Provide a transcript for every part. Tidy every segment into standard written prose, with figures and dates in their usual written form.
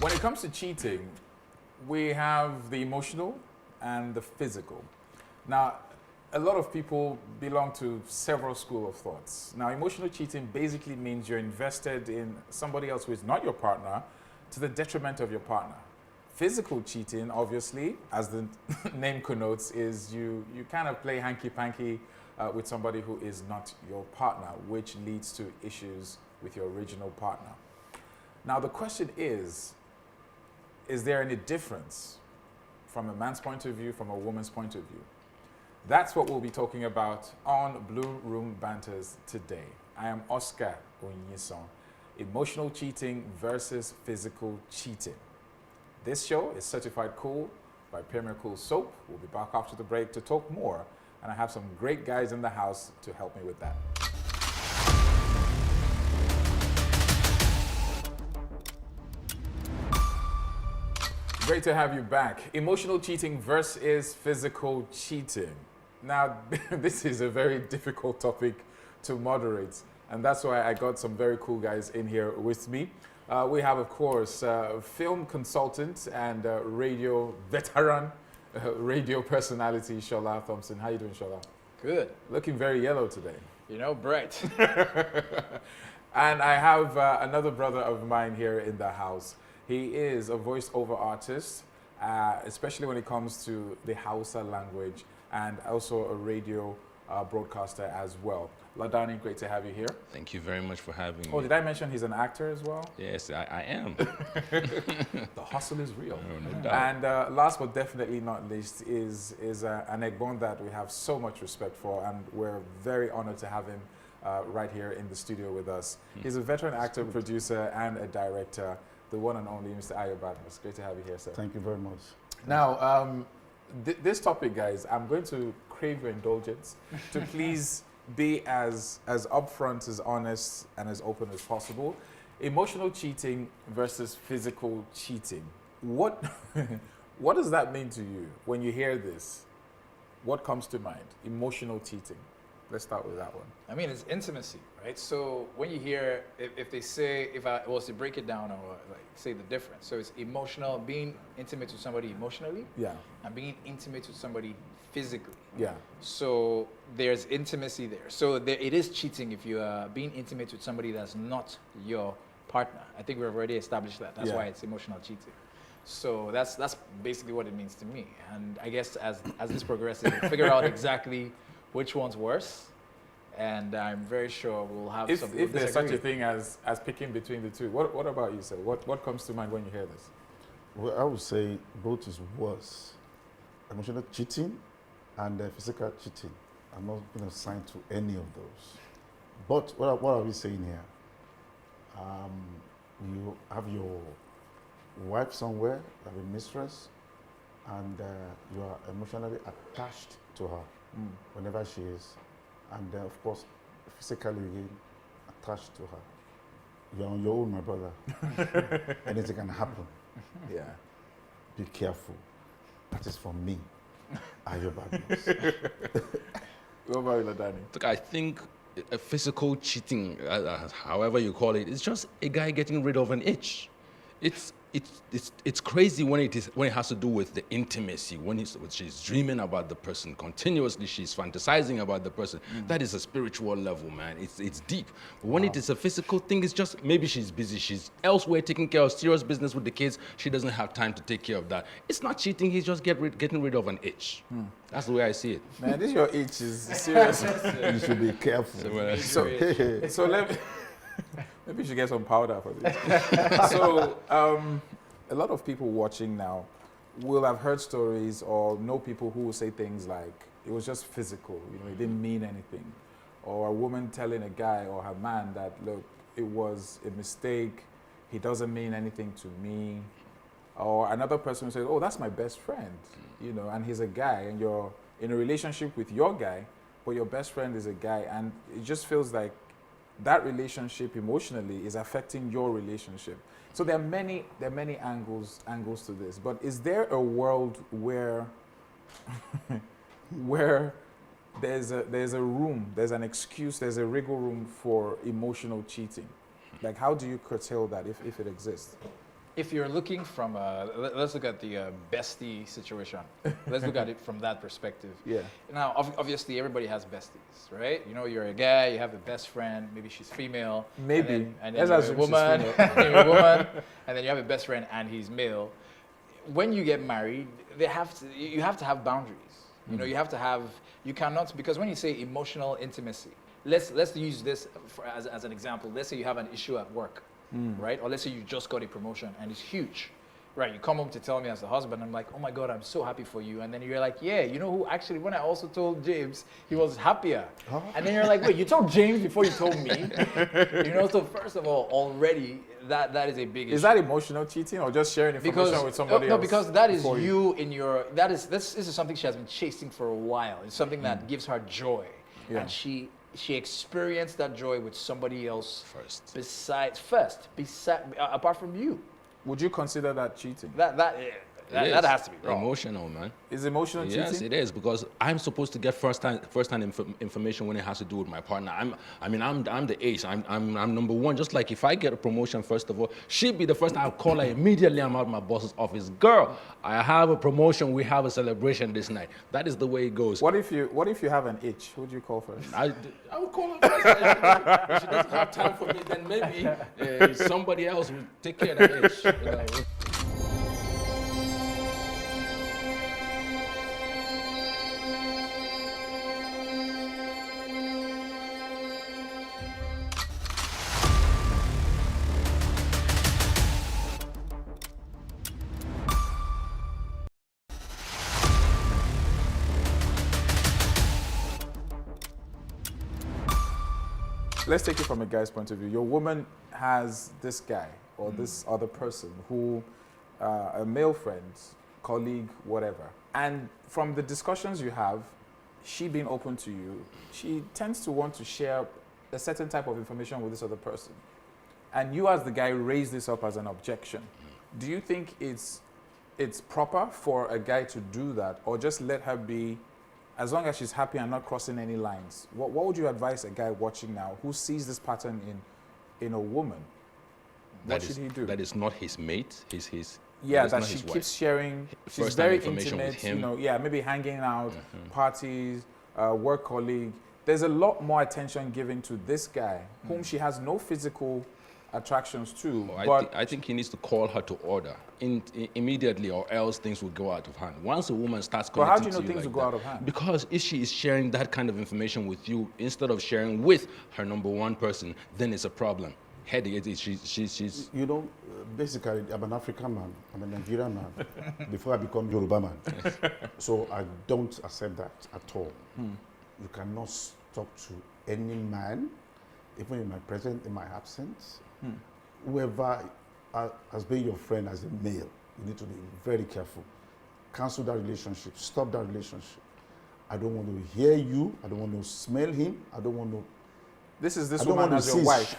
When it comes to cheating, we have the emotional and the physical. Now, a lot of people belong to several schools of thoughts. Now, emotional cheating basically means you're invested in somebody else who is not your partner to the detriment of your partner. Physical cheating, obviously, as the name connotes, is you kind of play hanky-panky with somebody who is not your partner, which leads to issues with your original partner. Now, the question is there any difference from a man's point of view, from a woman's point of view? That's what we'll be talking about on Blue Room Banters today. I am Oscar Onyison. Emotional cheating versus physical cheating. This show is certified cool by Premier Cool Soap. We'll be back after the break to talk more, and I have some great guys in the house to help me with that. Great to have you back. Emotional cheating versus physical cheating. Now, this is a very difficult topic to moderate, and that's why I got some very cool guys in here with me. We have, of course, film consultant and radio veteran, radio personality, Shola Thompson. How you doing, Shola? Good. Looking very yellow today. You know, bright. And I have another brother of mine here in the house. He is a voice-over artist, especially when it comes to the Hausa language, and also a radio broadcaster as well. Ladani, great to have you here. Thank you very much for having me. Oh, did I mention he's an actor as well? Yes, I am. The hustle is real. No doubt. And last but definitely not least is an Egbon that we have so much respect for, and we're very honored to have him right here in the studio with us. He's a veteran actor, producer, and a director, the one and only Mr. Ayo Badmus. Great to have you here, sir. Thank you very much. Now, this topic, guys, I'm going to crave your indulgence to please be as upfront, as honest, and as open as possible. Emotional cheating versus physical cheating. What does that mean to you when you hear this? What comes to mind? Emotional cheating. Let's start with that one. I mean, it's intimacy, right? So when you hear, if I was to break it down or like say the difference. So it's emotional, being intimate with somebody emotionally, Yeah. and being intimate with somebody physically. Yeah. So there's intimacy there. So it is cheating if you are being intimate with somebody that's not your partner. I think we've already established that. That's Yeah. why it's emotional cheating. So that's basically what it means to me. And I guess as this progresses, we'll figure out exactly which one's worse. And I'm very sure we'll have If some. there's such a thing as picking between the two, what about you, sir? What comes to mind when you hear this? Well, I would say both is worse. Emotional cheating and physical cheating. I'm not going to sign to any of those. But what are we saying here? You have your wife somewhere, you have a mistress, and you are emotionally attached to her whenever she is. And of course, physically again, attached to her. You're on your own, my brother. Anything can happen. Yeah. Be careful. That is from me. Ayo Badmus. What about you, Ladani? Look, I think a physical cheating, however you call it, is just a guy getting rid of an itch. It's crazy when it has to do with the intimacy, when she's dreaming about the person continuously, she's fantasizing about the person. That is a spiritual level, man. It's deep. But when it is a physical thing, it's just maybe she's busy, she's elsewhere taking care of serious business with the kids. She doesn't have time to take care of that. It's not cheating. He's just getting rid of an itch. That's the way I see it. Man, this your itch is serious. You should be careful. So maybe you should get some powder for this. So a lot of people watching now will have heard stories or know people who will say things like, it was just physical, it didn't mean anything. Or a woman telling a guy or her man that, look, it was a mistake, he doesn't mean anything to me. Or another person says, oh, that's my best friend, and he's a guy, and you're in a relationship with your guy, but your best friend is a guy, and it just feels like that relationship emotionally is affecting your relationship. So there are many angles to this. But is there a world where there's a room, there's an excuse, there's a wriggle room for emotional cheating? Like, how do you curtail that if it exists? if you're looking from let's look at the bestie situation. Let's look at it from that perspective. Yeah. Now, obviously, everybody has besties, right? You know, you're a guy, you have a best friend. Maybe she's female. Maybe. And then Let's you're a assume she's woman. female. And you're a woman, and then you have a best friend, and he's male. When you get married, you have to have boundaries. You know, you have to have. You cannot, because when you say emotional intimacy, let's use this as an example. Let's say you have an issue at work. Right? Or let's say you just got a promotion and it's huge. Right? You come home to tell me as a husband, I'm like, oh my God, I'm so happy for you. And then you're like, yeah, you know who actually, when I also told James, he was happier. Huh? And then you're like, wait, you told James before you told me? You know, so first of all, already that is a big issue. Is that emotional cheating or just sharing information with somebody else? No, because that is you in your, this is something she has been chasing for a while. It's something that gives her joy. Yeah. And she experienced that joy with somebody else apart from you. Would you consider that cheating? That has to be wrong. Emotional, man. Is emotional cheating? Yes, it is, because I'm supposed to get first-hand information when it has to do with my partner. I'm the ace. I'm number one. Just like if I get a promotion, first of all, she'd be the first. I'll call her immediately. I'm out of my boss's office. Girl, I have a promotion. We have a celebration this night. That is the way it goes. What if you have an itch? Who do you call first? I would call her first. If she doesn't have time for me, then maybe somebody else will take care of that itch. You know? Let's take it from a guy's point of view. Your woman has this guy or this other person who, a male friend, colleague, whatever. And from the discussions you have, she being open to you, she tends to want to share a certain type of information with this other person. And you as the guy raise this up as an objection. Do you think it's proper for a guy to do that, or just let her be, as long as she's happy and not crossing any lines? What would you advise a guy watching now who sees this pattern in a woman? What should he do? That is not his mate. His yeah, that she keeps sharing. She's very intimate. with him. You know, yeah, maybe hanging out, parties, work colleague. There's a lot more attention given to this guy, whom she has no physical attractions to. I think he needs to call her to order immediately, or else things will go out of hand. Once a woman starts connecting how do you know to things like will go that, out of hand? Because if she is sharing that kind of information with you instead of sharing with her number one person, then it's a problem. She's You know, basically, I'm an African man. I'm a Nigerian man before I become Yoruba man. So I don't accept that at all. You cannot talk to any man, even in my presence, in my absence. Whoever has been your friend as a male, you need to be very careful. Cancel that relationship. Stop that relationship. I don't want to hear you. I don't want to smell him. I don't want to. This is this woman as your wife.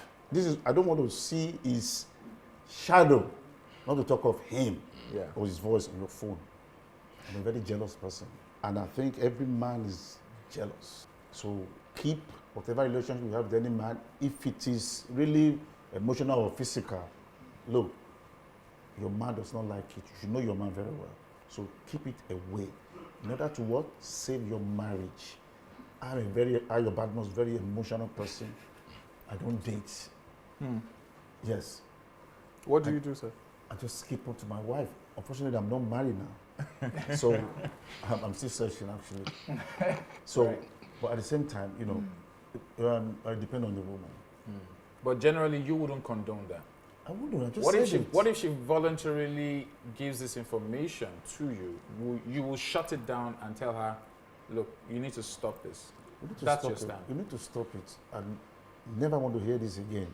I don't want to see his shadow, not to talk of him or his voice on your phone. I'm a very jealous person. And I think every man is jealous. So keep whatever relationship you have with any man, if it is really emotional or physical, look, your man does not like it. You should know your man very well. So keep it away. In order to what? Save your marriage. I'm your Badmus, very emotional person. I don't date. Yes. What do you do, sir? I just keep on to my wife. Unfortunately, I'm not married now. So I'm still searching, actually. So, right. But at the same time, you know, I depend on the woman. But generally, you wouldn't condone that. I wouldn't. I just what if she voluntarily gives this information to you? You will shut it down and tell her, look, you need to stop this. That's your stand. You need to stop it. I never want to hear this again.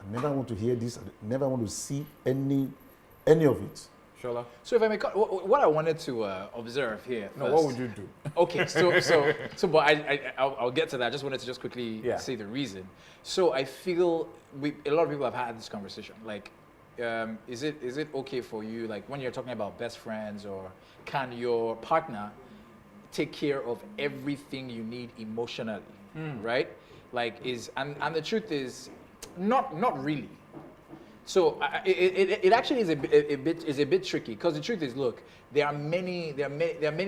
I never want to hear this. I never want to see any of it. Shola? So if I may, what I wanted to observe here. No, what would you do? Okay, but I'll get to that. I just wanted to quickly say the reason. So I feel a lot of people have had this conversation. Like, is it okay for you, like when you're talking about best friends, or can your partner take care of everything you need emotionally, right? Like and the truth is, not really. So it actually is a bit tricky because the truth is, look, there are many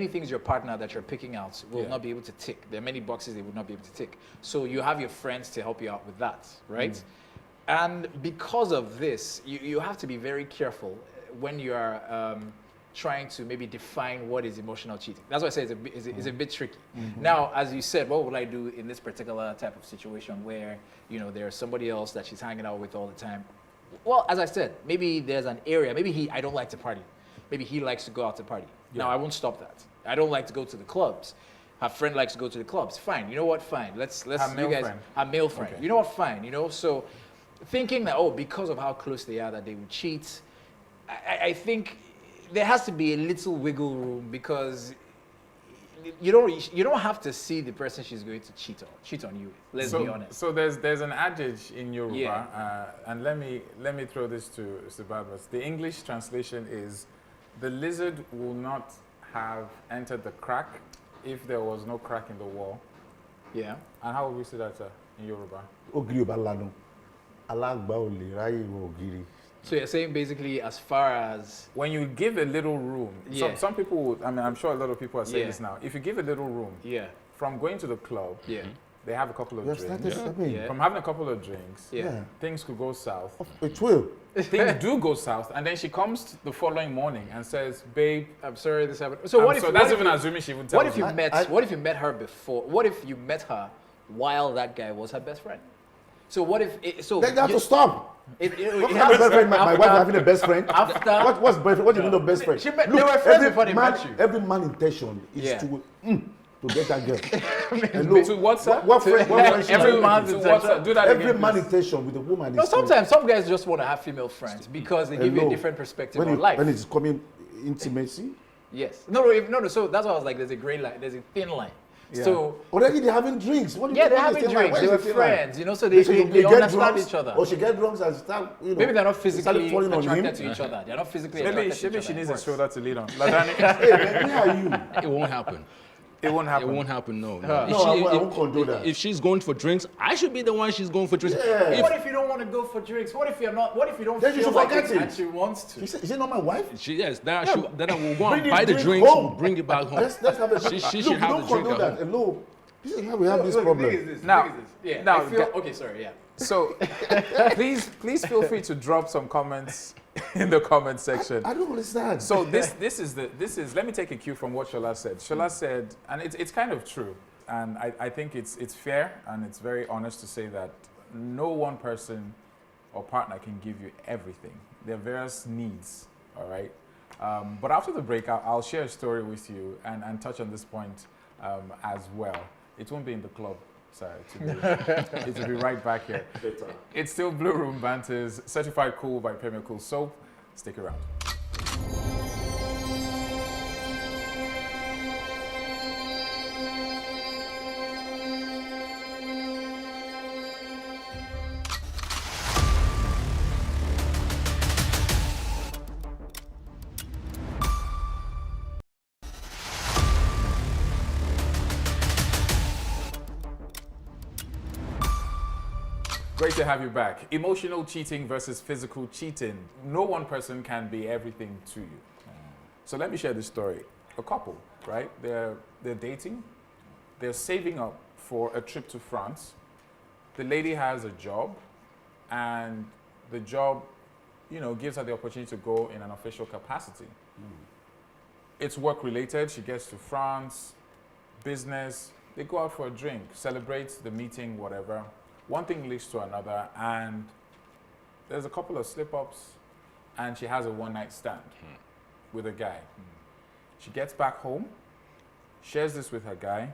things your partner that you're picking out will not be able to tick. There are many boxes they would not be able to tick. So you have your friends to help you out with that, right? And because of this, you have to be very careful when you are trying to maybe define what is emotional cheating. That's why I say it's a bit tricky. Now, as you said, what would I do in this particular type of situation where, you know, there's somebody else that she's hanging out with all the time? Well, as I said, maybe there's an area, maybe I don't like to party. Maybe he likes to go out to party. Now, I won't stop that. I don't like to go to the clubs. Her friend likes to go to the clubs. Fine. You know what? Fine. Let's Her male friend. Her male friend. Okay. You know what? Fine. You know, so thinking that, oh, because of how close they are, that they would cheat, I think there has to be a little wiggle room because you don't have to see the person she's going to cheat on you. Let's be honest. So there's an adage in Yoruba, and let me throw this to Barnabas. The English translation is, the lizard will not have entered the crack if there was no crack in the wall. Yeah. And how would we say that, sir, in Yoruba? Ogiri ò bá lanu, aláǹgbá ò lè ráyè wọ ògiri. So you're saying basically, as far as When you give a little room, some people would, I mean, I'm sure a lot of people are saying this now. If you give a little room, from going to the club, they have a couple of drinks. From having a couple of drinks, things could go south. It will. Things do go south, and then she comes the following morning and says, "Babe, I'm sorry this happened." So what if that's even assuming she would tell What if you? What if you met her before? What if you met her while that guy was her best friend? So what if? They have to stop. It What has- best friend? My wife having a best friend. After What's boyfriend? What do you mean of best friend? they were friends before they met you. Every man intention is to get that girl. To what, sir? What friend? What friend? Every man's To what, sir? Do that Every again, man please. intention with a woman No, is. sometimes some guys just want to have female friends because they give you a different perspective on life. When it's coming intimacy. Yes. No. So that's why I was like, there's a gray line. There's a thin line. Yeah. So Already they're having drinks. What do you yeah, they're what is having the thin line? drinks. Where They is were the thin line? friends, you know, so they get understand drunk, each other. Or she get drunk and start, you know. Maybe they're not started physically falling on him. attracted to each other. They're not physically Maybe attracted to each other. she needs It a works. shoulder to lean on. Ladani, Hey, man, where are you? It won't happen. it won't happen. It won't happen, no. No, I won't condone that. If she's going for drinks, I should be the one she's going for drinks. Yeah. What if you don't want to go for drinks? What if you're not? What if you don't Then you feel should like forget it it. and she wants to? Is it not my wife? Then I will go Bring and buy the drink drinks, home. bring it back home. Let's have a She Look, should you have don't the drink condone at that. home. Hello. This is how we have this problem. Now- Yeah. now, I feel, okay. Sorry. Yeah. So please feel free to drop some comments in the comment section. I don't understand. So this is let me take a cue from what Shola said. Shola said, and it's kind of true, and I think it's fair and it's very honest to say that no one person or partner can give you everything. There are various needs, all right? But after the break, I'll share a story with you and touch on this point as well. It won't be in the club. Sorry, it will be right back here. It's still Blue Room Banters, certified cool by Premier Cool Soap. Stick around. Great to have you back. Emotional cheating versus physical cheating. No one person can be everything to you. So let me share this story. A couple, right? They're dating. They're saving up for a trip to France. The lady has a job, and the job, gives her the opportunity to go in an official capacity. It's work related. She gets to France, business. They go out for a drink, celebrate the meeting, whatever. One thing leads to another, and there's a couple of slip-ups, and she has a one-night stand with a guy. She gets back home, shares this with her guy.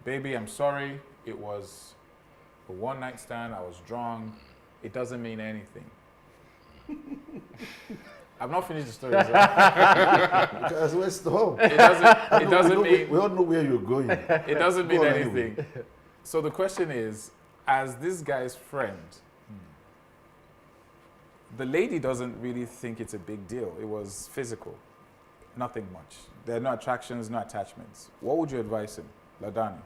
Baby, I'm sorry. It was a one-night stand. I was drunk. It doesn't mean anything. I've not finished the story. Because we're still. It doesn't mean. We all know where you're going. It doesn't mean Go on anything. So the question is, as this guy's friend, the lady doesn't really think it's a big deal. It was physical, nothing much. There are no attractions, no attachments. What would you advise him? Ladani.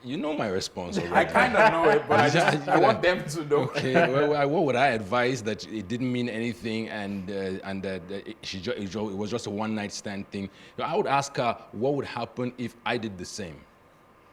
You know my response already. I kind of know it, but I want them to know. Okay, well, what would I advise? That it didn't mean anything, and that it was just a one-night stand thing. I would ask her what would happen if I did the same.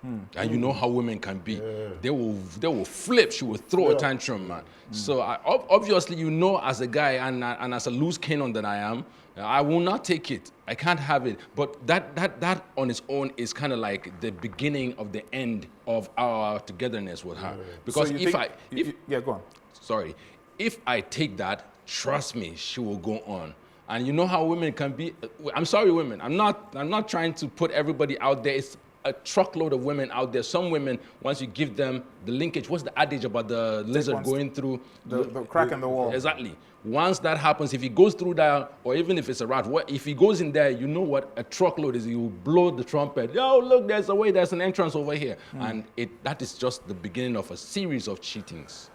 And you know how women can be. They will flip. She will throw a tantrum, man. So obviously, you know, as a guy and as a loose cannon that I am, I will not take it. I can't have it. But that on its own is kind of like the beginning of the end of our togetherness with her. Because So go on. sorry, if I take that, trust me, she will go on. And you know how women can be. I'm sorry, women. I'm not trying to put everybody out there. It's a truckload of women out there. Some women, once you give them the linkage, what's the adage about the lizard going through The crack in the wall. Exactly. Once that happens, if he goes through that, or even if it's a rat, if he goes in there, you know what a truckload is. You blow the trumpet. Yo, look, there's a way. There's an entrance over here, and that is just the beginning of a series of cheatings.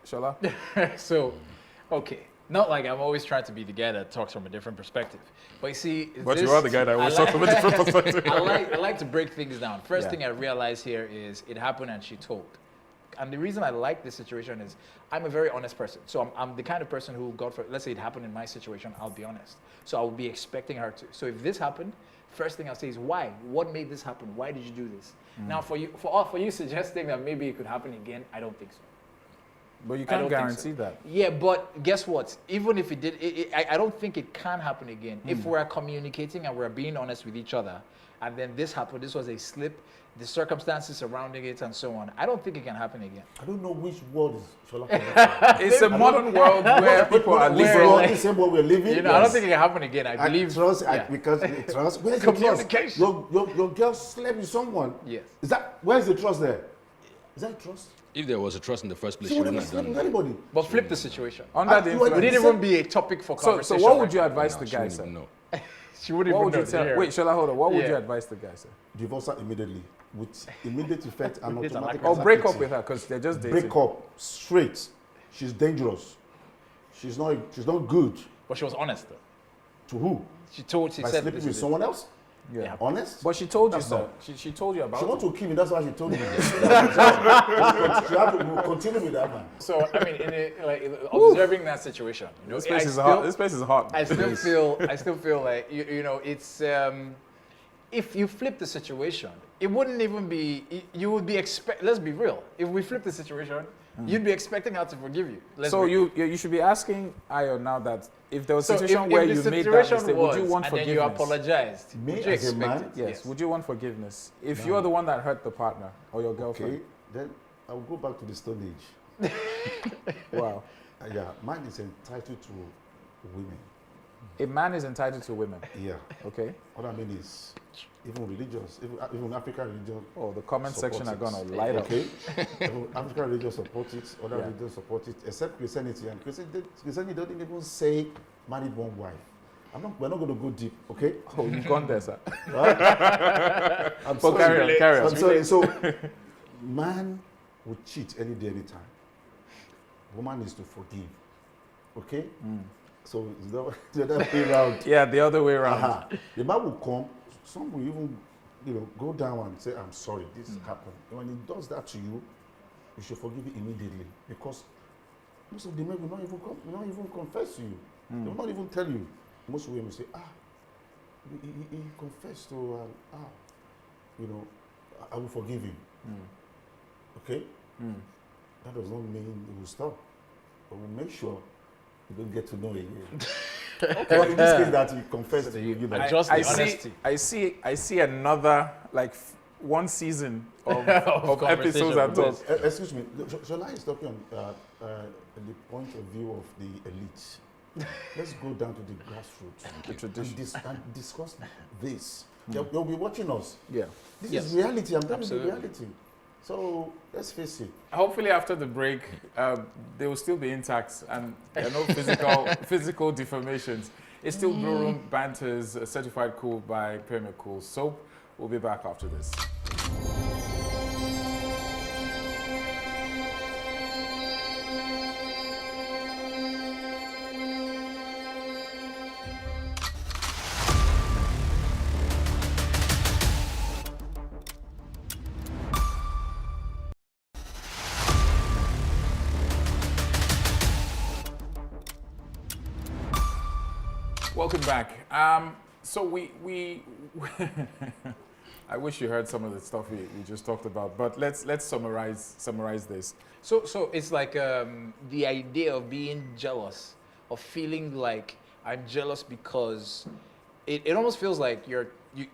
Shola? So, okay. Not like I'm always trying to be the guy that talks from a different perspective. But you see, But you are the guy that always talks from a different perspective. I like to break things down. First thing I realized here is it happened and she told. And the reason I like this situation is I'm a very honest person. So I'm the kind of person who, let's say it happened in my situation, I'll be honest. So I will be expecting her to. So if this happened, first thing I'll say is why? What made this happen? Why did you do this? Now for you suggesting that maybe it could happen again, I don't think so. But you I can't don't think guarantee so. that. Yeah, but guess what? Even if it did, I don't think it can happen again. If we're communicating and we're being honest with each other, and then this happened, this was a slip, the circumstances surrounding it and so on, I don't think it can happen again. I don't know which world is Shola. It's a modern world where people are living. The same world we're living. You know, I don't think it can happen again. I believe. Trust, yeah. because trust. Where's the trust? Communication. Your girl slept with someone. Yes. Where's the trust there? Is that trust? If there was a trust in the first place, She she would wouldn't never have sleep done with that. anybody. But flip the situation. Under the you are It influence. didn't even be a topic for So conversation. what would you like advise the She guy, wouldn't sir? know. that. She wouldn't What even would you know. tell? Yeah. Wait, Shola, hold on. What would Yeah. you advise the guy, sir? Divorce her immediately with immediate effect and Immediate and automatic. Or break up executive. with her because they're just dating. Break up straight. She's dangerous. She's not good. But she was honest though. To who? She By said sleeping this with is it. someone else? Yeah. Honest? But she told you, That's sir. not- She told you about She it. wants to kill me. That's why she told me. She have to continue with that man. So I mean, observing that situation, you know, This place I is still- hot. This place is hot. I still feel like you know it's if you flip the situation, it wouldn't even be you would be let's be real. If we flip the situation, you'd be expecting her to forgive you. So you should be asking Ayo now that if there was a so situation if where the you made that situation mistake, would you was, want and then forgiveness? you apologized, Me would you as a expect man? it? Yes. Would you want forgiveness if you're the one that hurt the partner or your girlfriend? Okay, then I'll go back to the Stone Age. Wow. Yeah, man is entitled to women. A man is entitled to women. Yeah. Okay. What I mean is, even religions, even African religion. Oh, the comment section are supports gonna it. light up. Okay. Even African religion support it. Other Yeah. religions support it, except Christianity. And Christianity doesn't even say married one wife. We're not going to go deep. Okay. Oh, you've gone there, sir. I'm But carry on. I'm sorry. So, man will cheat any day, anytime. Woman is to forgive. Okay? So, it's the other way around. Yeah, the other way around. Aha. The man will come, some will even, go down and say, I'm sorry, this happened. And when he does that to you, you should forgive it immediately. Because most of the men will not even confess to you. They will not even tell you. Most women will say, he confessed to, I will forgive him. Okay? That does not mean it will stop. But we'll make sure you don't get to know again. But in this case that he confessed to you, Just the I honesty. I see another one season of, of conversation episodes at all. Excuse me, Shola is talking on the point of view of the elite. Let's go down to the grassroots The tradition. and discuss this. They'll be watching us. Yeah. This Yes. is reality. I'm telling you the Absolutely. reality. So let's face it. Hopefully, after the break, they will still be intact and there are no physical deformations. It's still Blue Room Banters, certified cool by Pyramid Cool Soap. We'll be back after this. Welcome back. So we I wish you heard some of the stuff we just talked about, but let's summarize this. So it's like the idea of being jealous, of feeling like I'm jealous because it almost feels like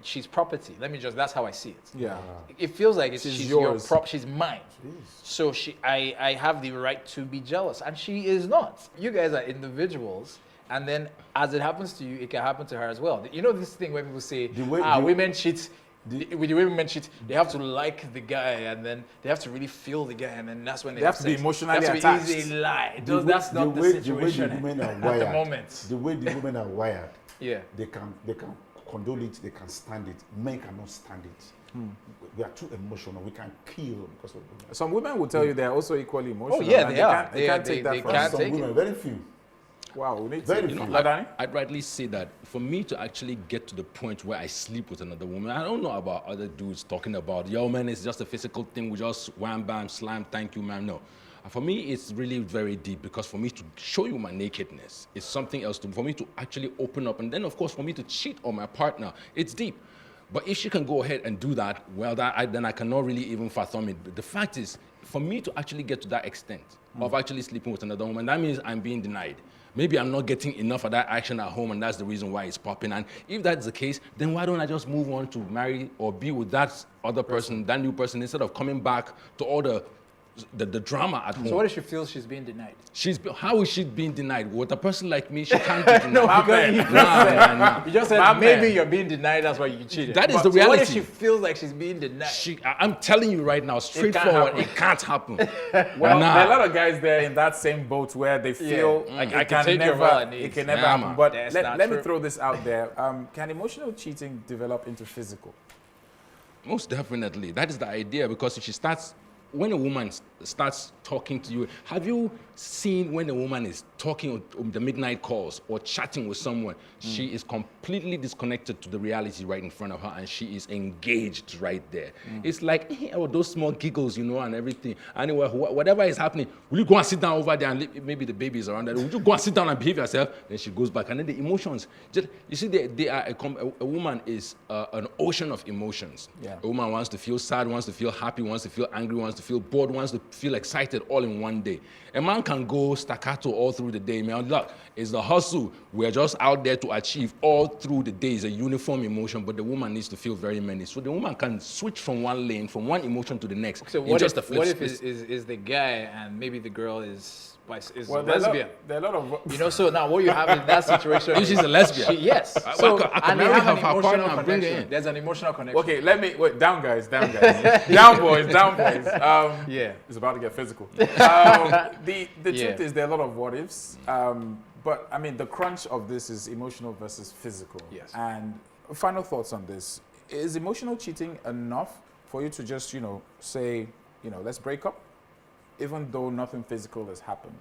she's property. That's how I see it. Yeah. It feels like she's your yours. she's mine. Jeez. So I have the right to be jealous, and she is not. You guys are individuals, and then as it happens to you, it can happen to her as well. You know this thing where people say, women cheat. With the way women cheat, they have to like the guy, and then they have to really feel the guy, and then that's when they have to be emotionally attached. attached. Easy lie. The That's not the situation the women are at wired, the moment. The way the women are wired, Yeah. they can condole it, they can stand it. Men cannot stand it. We are too emotional. We can kill because of women. Some women will tell you they're also equally emotional. Oh, yeah, and they are. They can't take that they from can't you. Some take women, it. very few. Wow, we need Very to. few. Ladani? I'd rightly say that for me to actually get to the point where I sleep with another woman, I don't know about other dudes talking about, yo, man, it's just a physical thing. We just wham, bam, slam, thank you, man. No. For me, it's really very deep because for me to show you my nakedness is something else. For me to actually open up, and then, of course, for me to cheat on my partner, it's deep. But if she can go ahead and do that, well, then I cannot really even fathom it. But the fact is, for me to actually get to that extent of actually sleeping with another woman, that means I'm being denied. Maybe I'm not getting enough of that action at home, and that's the reason why it's popping. And if that's the case, then why don't I just move on to marry or be with that other person, that new person, instead of coming back to all the drama at home? So what if she feels she's being denied? How is she being denied? With a person like me, she can't be denied. No, because you just said maybe man. you're being denied, that's why you cheated. That is But the reality. What if she feels like she's being denied? I'm telling you right now, straightforward, happen. it can't happen. Well, Nah. there are a lot of guys there in that same boat where they feel Like, it I can take your never, wallet needs. it can never Yeah, happen. man. But That's let not me true. throw this out there. Can emotional cheating develop into physical? Most definitely. That is the idea, because if she starts, when a woman starts talking to you, have you seen when a woman is talking on the midnight calls or chatting with someone, she is completely disconnected to the reality right in front of her, and she is engaged right there. It's like, oh, those small giggles, and everything. Anyway, whatever is happening, will you go and sit down over there, and maybe the baby is around there, would you go and sit down and behave yourself? Then she goes back, and then the emotions, you see, they are a woman is an ocean of emotions. Yeah. A woman wants to feel sad, wants to feel happy, wants to feel angry, wants to feel bored, wants to feel excited all in one day. A man can go staccato all through the day. Man, look, it's the hustle. We're just out there to achieve all through the day. It's a uniform emotion, but the woman needs to feel very many. So the woman can switch from one lane, from one emotion to the next. So in what just if, a flip what if split. is the guy and maybe the girl is Well, there lesbian? are a lot of So now what you have in that situation If she's a lesbian. yes. I So can and they marry have her an for a partner emotional and bring her connection. in. There's an emotional connection. Okay, let me wait. Down, guys. Down, boys. Yeah. It's about to get physical. The Yeah. truth is there are a lot of what ifs. But I mean, the crunch of this is emotional versus physical. Yes. And final thoughts on this: is emotional cheating enough for you to just say let's break up, even though nothing physical has happened?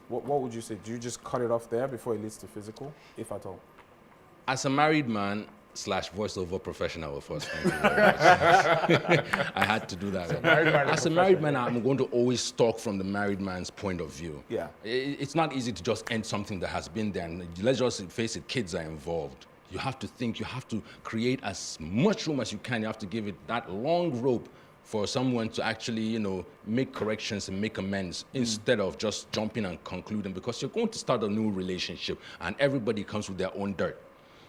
What would you say? Do you just cut it off there before it leads to physical, if at all? As a married man / voiceover professional, first, thank you very much. I had to do that. As a married man, I'm going to always talk from the married man's point of view. Yeah. It's not easy to just end something that has been there. And let's just face it, kids are involved. You have to think, you have to create as much room as you can. You have to give it that long rope for someone to actually, make corrections and make amends instead of just jumping and concluding, because you're going to start a new relationship and everybody comes with their own dirt.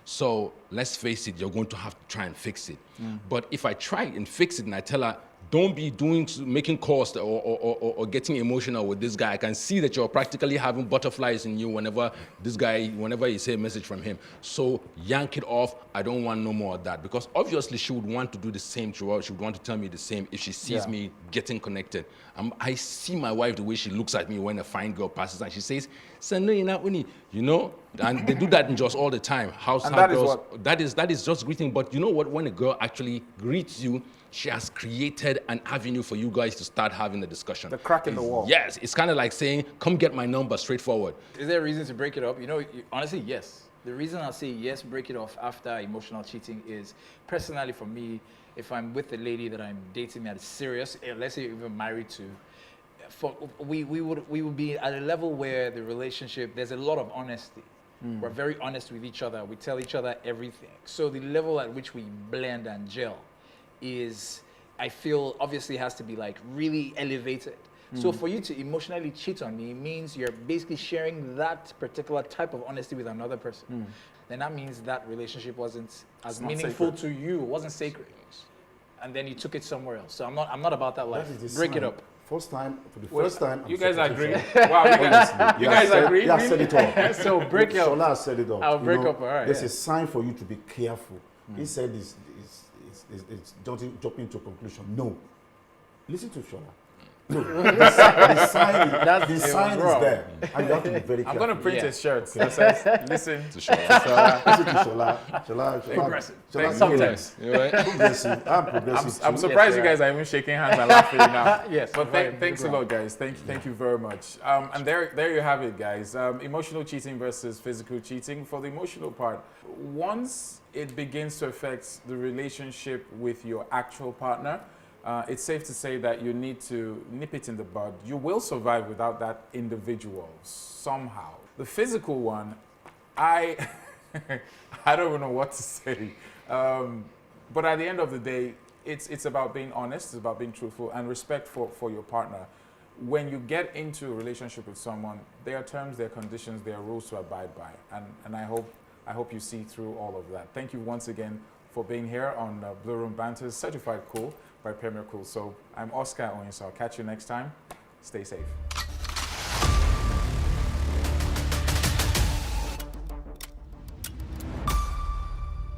So let's face it, you're going to have to try and fix it. But if I try and fix it and I tell her, don't be making calls or getting emotional with this guy. I can see that you're practically having butterflies in you whenever you say a message from him. So yank it off. I don't want no more of that, because obviously she would want to do the same to her. She would want to tell me the same if she sees me getting connected. I see my wife, the way she looks at me when a fine girl passes and she says, "Sano, you're not winning," and they do that in just all the time. That is just greeting. But you know what? When a girl actually greets you, she has created an avenue for you guys to start having a discussion. The crack in the wall. Yes, it's kind of like saying, "Come get my number," straightforward. Is there a reason to break it up? Honestly, yes. The reason I say yes, break it off after emotional cheating is, personally for me, if I'm with a lady that I'm dating that is serious, let's say even married to, we would be at a level where the relationship, there's a lot of honesty. We're very honest with each other. We tell each other everything. So the level at which we blend and gel is, I feel, obviously has to be like really elevated. So for you to emotionally cheat on me means you're basically sharing that particular type of honesty with another person. Then that means that relationship wasn't as not meaningful sacred. to you. It wasn't sacred. And then you took it somewhere else. So I'm not about that life. That is the Break it sign. up. First time, for the Wait, first time. you I'm guys supposed to agree? show. Wow, Honestly, you guys agree? You have said it all. So break it up. Shola has said it all. I'll You break know, up, all right, There's yeah. a sign for you to be careful. He said it's jumping to conclusion. No. Listen to Shola. No. The sign is wrong. there. And you have to be very careful. I'm going to print Yeah. a shirt that says, listen To show. Listen to Shola. Shola. Aggressive. Shola, Sometimes. You know, right? progressive. I'm progressive. I'm too. surprised you right. guys are even shaking hands and laughing now. Yes, But right, thanks a right. lot, guys. Thank you very much. And there you have it, guys. Emotional cheating versus physical cheating. For the emotional part, once it begins to affect the relationship with your actual partner, it's safe to say that you need to nip it in the bud. You will survive without that individual somehow. The physical one, I don't even know what to say. But at the end of the day, it's about being honest, it's about being truthful, and respect for your partner. When you get into a relationship with someone, there are terms, there are conditions, there are rules to abide by, and I hope you see through all of that. Thank you once again for being here on Blue Room Banters, certified cool by Premier Cool. So I'm Oscar Owens. I'll catch you next time. Stay safe.